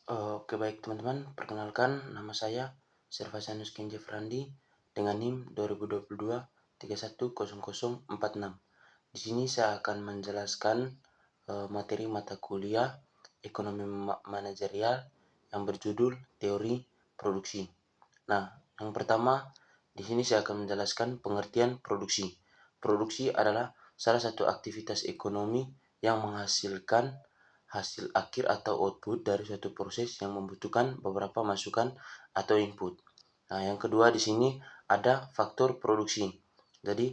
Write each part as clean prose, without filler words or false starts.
Oke baik teman-teman, perkenalkan nama saya Servasanus Kenji Frandi dengan NIM 2022 310046. Di sini saya akan menjelaskan materi mata kuliah Ekonomi Manajerial yang berjudul Teori Produksi. Nah, yang pertama di sini saya akan menjelaskan pengertian produksi. Produksi adalah salah satu aktivitas ekonomi yang menghasilkan hasil akhir atau output dari suatu proses yang membutuhkan beberapa masukan atau input. Nah, yang kedua di sini ada faktor produksi. Jadi,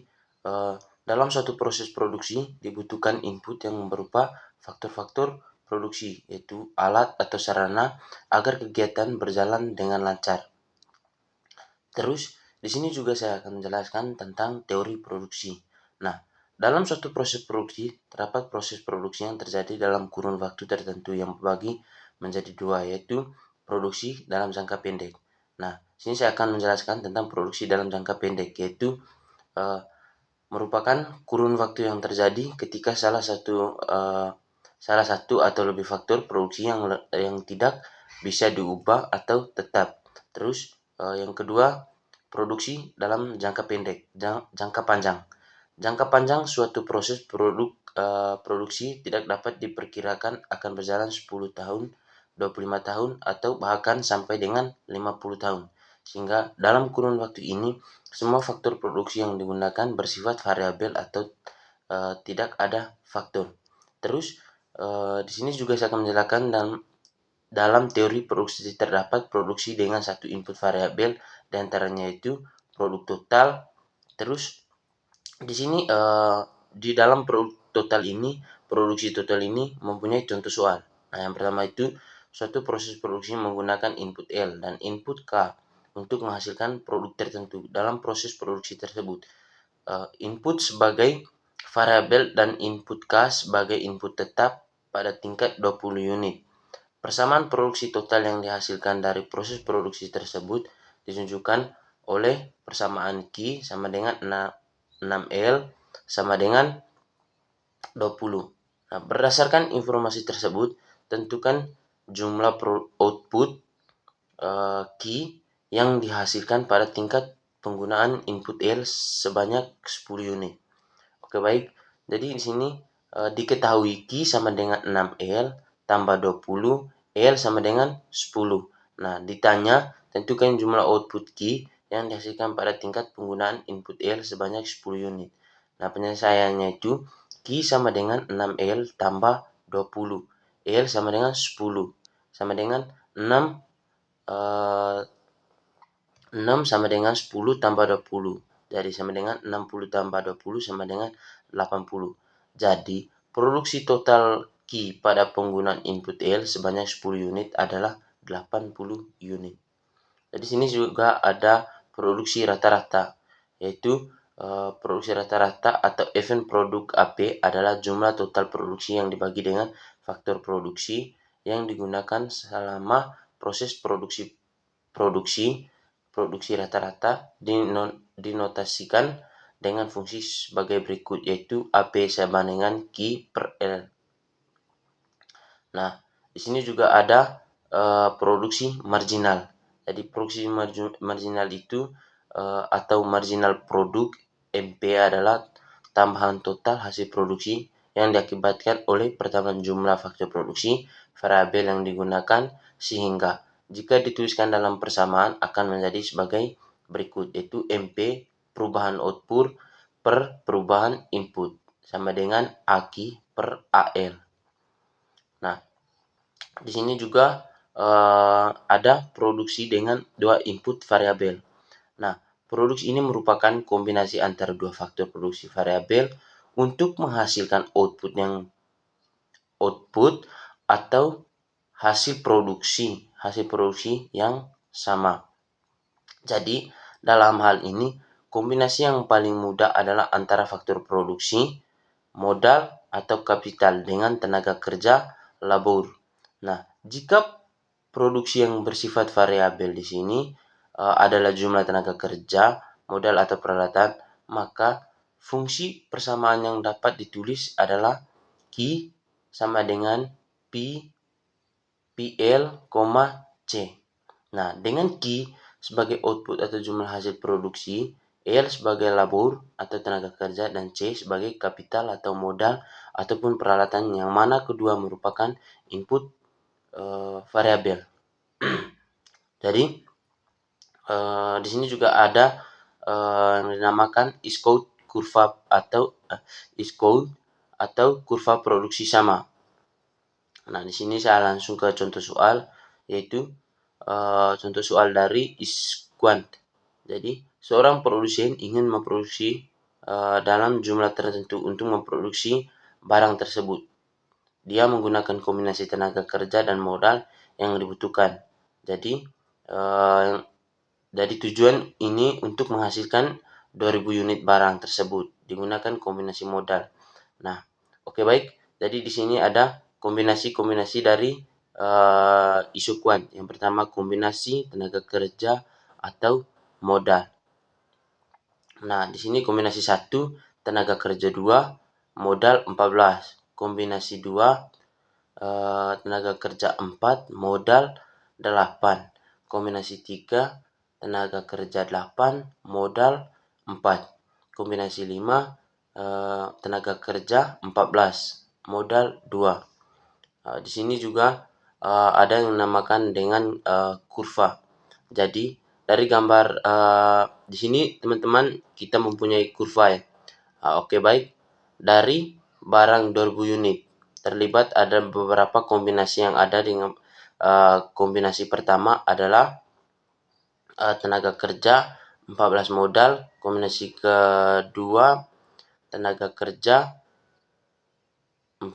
dalam suatu proses produksi dibutuhkan input yang berupa faktor-faktor produksi, yaitu alat atau sarana agar kegiatan berjalan dengan lancar. Terus, di sini juga saya akan menjelaskan tentang teori produksi. Nah, dalam suatu proses produksi, terdapat proses produksi yang terjadi dalam kurun waktu tertentu yang dibagi menjadi dua, yaitu produksi dalam jangka pendek. Nah, sini saya akan menjelaskan tentang produksi dalam jangka pendek, yaitu uh, merupakan kurun waktu yang terjadi ketika salah satu atau lebih faktor produksi yang tidak bisa diubah atau tetap. Terus yang kedua, produksi dalam jangka pendek, jangka panjang. Jangka panjang suatu proses produksi tidak dapat diperkirakan akan berjalan 10 tahun, 25 tahun, atau bahkan sampai dengan 50 tahun. Sehingga dalam kurun waktu ini, semua faktor produksi yang digunakan bersifat variabel atau tidak ada faktor. Terus di sini juga saya akan menjelaskan dalam teori produksi terdapat produksi dengan satu input variabel, diantaranya itu produk total. Terus di sini di dalam produksi total ini mempunyai contoh soal. Nah, yang pertama itu suatu proses produksi menggunakan input L dan input K untuk menghasilkan produk tertentu. Dalam proses produksi tersebut, input sebagai variabel dan input K sebagai input tetap pada tingkat 20 unit. Persamaan produksi total yang dihasilkan dari proses produksi tersebut ditunjukkan oleh persamaan Q sama dengan 6L sama dengan 20. Nah, berdasarkan informasi tersebut, tentukan jumlah output Q yang dihasilkan pada tingkat penggunaan input L sebanyak 10 unit. Oke baik, jadi di sini diketahui Q sama dengan 6L tambah 20, L sama dengan 10. Nah, ditanya tentukan jumlah output Q yang dihasilkan pada tingkat penggunaan input L sebanyak 10 unit. Nah, penyelesaiannya itu Q sama dengan 6L tambah 20. L sama dengan 10. Sama dengan 6 sama dengan 10 tambah 20. Jadi sama dengan 60 tambah 20 sama dengan 80. Jadi produksi total Q pada penggunaan input L sebanyak 10 unit adalah 80 unit. Jadi sini juga ada produksi rata-rata, yaitu produksi rata-rata atau event produk AP adalah jumlah total produksi yang dibagi dengan faktor produksi yang digunakan selama proses produksi rata-rata dinotasikan dengan fungsi sebagai berikut, yaitu AP sama dengan Q per L. Nah, di sini juga ada produksi marginal. Jadi produksi marginal itu atau marginal produk MP adalah tambahan total hasil produksi yang diakibatkan oleh pertambahan jumlah faktor produksi variabel yang digunakan, sehingga jika dituliskan dalam persamaan akan menjadi sebagai berikut, yaitu MP perubahan output per perubahan input sama dengan AQ per AL. Nah, di sini juga ada produksi dengan dua input variabel. Nah, produksi ini merupakan kombinasi antara dua faktor produksi variabel untuk menghasilkan output atau hasil produksi yang sama. Jadi, dalam hal ini kombinasi yang paling mudah adalah antara faktor produksi, modal atau kapital dengan tenaga kerja labor. Nah, jika produksi yang bersifat variabel di sini adalah jumlah tenaga kerja, modal atau peralatan, maka fungsi persamaan yang dapat ditulis adalah Q sama dengan P PL, C. Nah, dengan Q sebagai output atau jumlah hasil produksi, L sebagai labor atau tenaga kerja, dan C sebagai kapital atau modal ataupun peralatan, yang mana kedua merupakan input variabel. Jadi di sini juga ada yang dinamakan Iscode kurva atau kurva produksi sama. Nah, di sini saya langsung ke contoh soal, yaitu contoh soal dari Isquant. Jadi, seorang produsen ingin memproduksi dalam jumlah tertentu untuk memproduksi barang tersebut. Dia menggunakan kombinasi tenaga kerja dan modal yang dibutuhkan. Jadi, tujuan ini untuk menghasilkan 2000 unit barang tersebut digunakan kombinasi modal. Nah, oke, baik. Jadi di sini ada kombinasi-kombinasi dari isu kuant. Yang pertama, kombinasi tenaga kerja atau modal. Nah, di sini kombinasi 1, tenaga kerja 2, modal 14. Kombinasi 2, tenaga kerja 4, modal 8. Kombinasi 3, tenaga kerja 8, modal 4. Kombinasi 5, tenaga kerja 14, modal 2. Di sini juga ada yang dinamakan dengan kurva. Jadi dari gambar di sini teman-teman kita mempunyai kurva ya. Oke, baik. Dari barang 2000 unit terlibat ada beberapa kombinasi yang ada dengan kombinasi pertama adalah tenaga kerja 14 modal, kombinasi kedua tenaga kerja 14,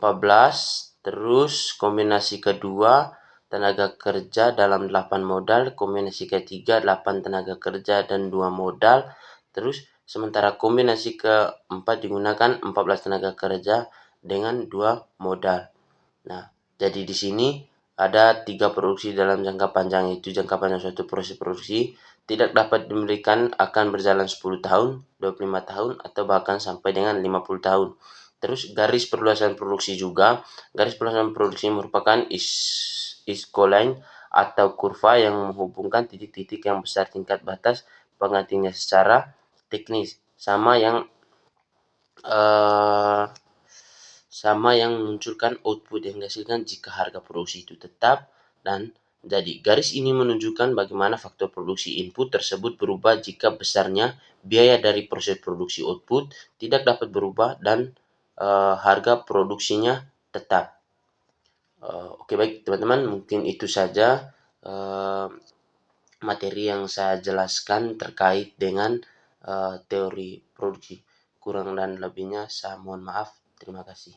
terus kombinasi kedua tenaga kerja dalam 8 modal, kombinasi ketiga 8 tenaga kerja dan 2 modal, terus sementara kombinasi keempat digunakan 14 tenaga kerja dengan 2 modal. Nah, jadi di sini ada 3 produksi dalam jangka panjang, yaitu jangka panjang suatu proses produksi tidak dapat diberikan akan berjalan 10 tahun, 25 tahun, atau bahkan sampai dengan 50 tahun. Terus garis perluasan produksi juga. Garis perluasan produksi merupakan line atau kurva yang menghubungkan titik-titik yang besar tingkat batas penggantinya secara teknis, sama yang memunculkan output yang dihasilkan jika harga produksi itu tetap. Dan jadi garis ini menunjukkan bagaimana faktor produksi input tersebut berubah jika besarnya biaya dari proses produksi output tidak dapat berubah dan harga produksinya tetap. Oke, baik teman-teman, mungkin itu saja materi yang saya jelaskan terkait dengan teori produksi. Kurang dan lebihnya saya mohon maaf. Terima kasih.